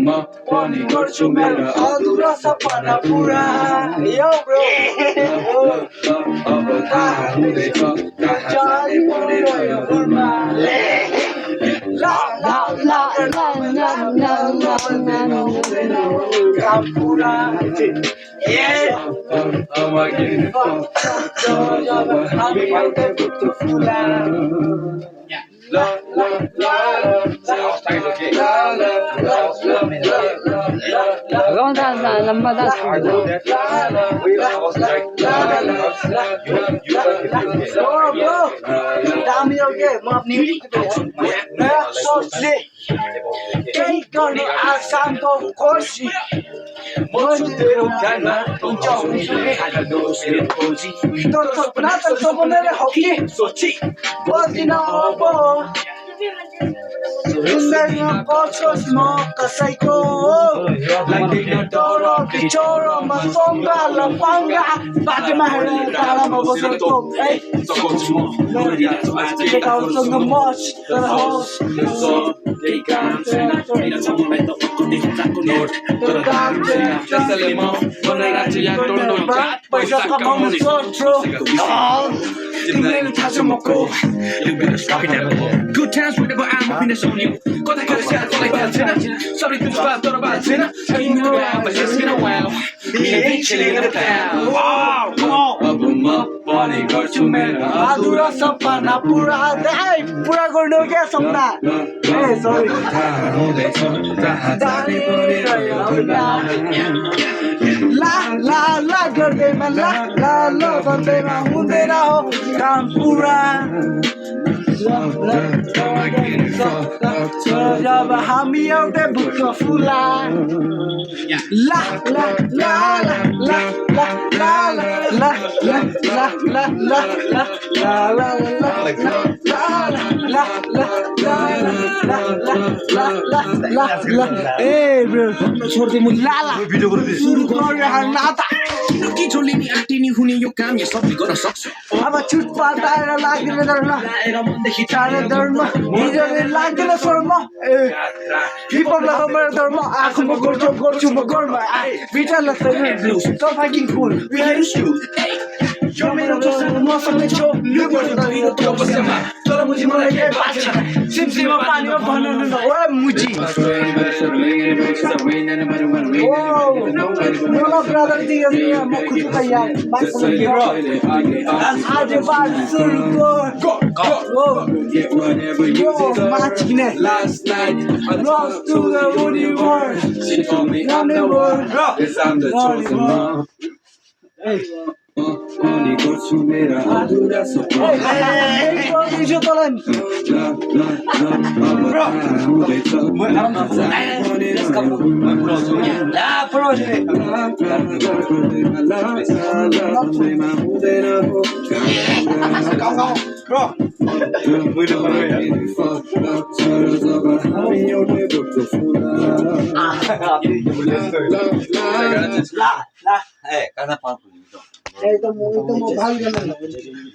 म पनि गर्छु मेरो अधुरा सपना पुरा यो ब्रो अब कहाँ हुँदैछ कहाँ जाने पर्यो यो घरमा ला ला ला ला ला ला ला काम पुरा अब किन जब हामी एउटै बुट्टो फुला La la la केही गर्ने आसामको कोसी तेरो ध्यानमा हुन्छ तर सपना त सपनाले हो कि सोची बस्दिन अब जिन्दगीमा बचोस् म कसैको लाग्दैन डर बिचोरोमा सङ्गाल पङ्गा बाटोमा हेरेर टाढामा बसेर तोक्दै केटाहरूसँग मच तर होस् केही काम छैन तर काम छैन त्यसैले म बनाइरहेको छु यहाँ टोटो पैसा कमाउने सोच्छु तिमीले थाहा छ म को Good times whenever I'm happiness on you. Kota kata siapa kau lagi cerita, sorry tu sebab tu orang cerita. Ini tu kan, but it's been a while. Ini chilling in the town. Wow, come on. Abu ma, pani garchu mera. Adura sapana pura, hey, pura gordo kya sapna? Hey, sorry. La la la garde ma la la la garde ma hunde na ho kam pura. जब हामी एउटै बुट्टो फुला ला ला ला ला ला ला ला ला ला ला ला ला ला ला ए ब्रो छोड दे मुझे ला ला भिडियो गर्दै सुरु गरे नाता कि छोड्लिने आटिनी हुने यो काम या सबै गर्न सक्छ अब छुट पाएर लाग्दैन धर्म मनदेखि टाढा धर्म हिजोले लाग्दैन शर्म पिपललाई हो मेरो धर्म आँखामा गर्छु म गर्म बिटालाई त fucking cool यो मेरो दोस्रो मसँग छौ यो मेरो त्यो बसेमा तर मुझी मलाई के बात छ सिमसिमा पानीमा भन्नु न ओए मुजी मोला ब्रदर दियो म खुद तयार बात आज बात सुरु go matchine last night I lost to the universe she told me I'm the one yes I'm the chosen one hey Oni गर्छु मेरा अधुरा सपना यो तलन Hey, karena apa? Itu mau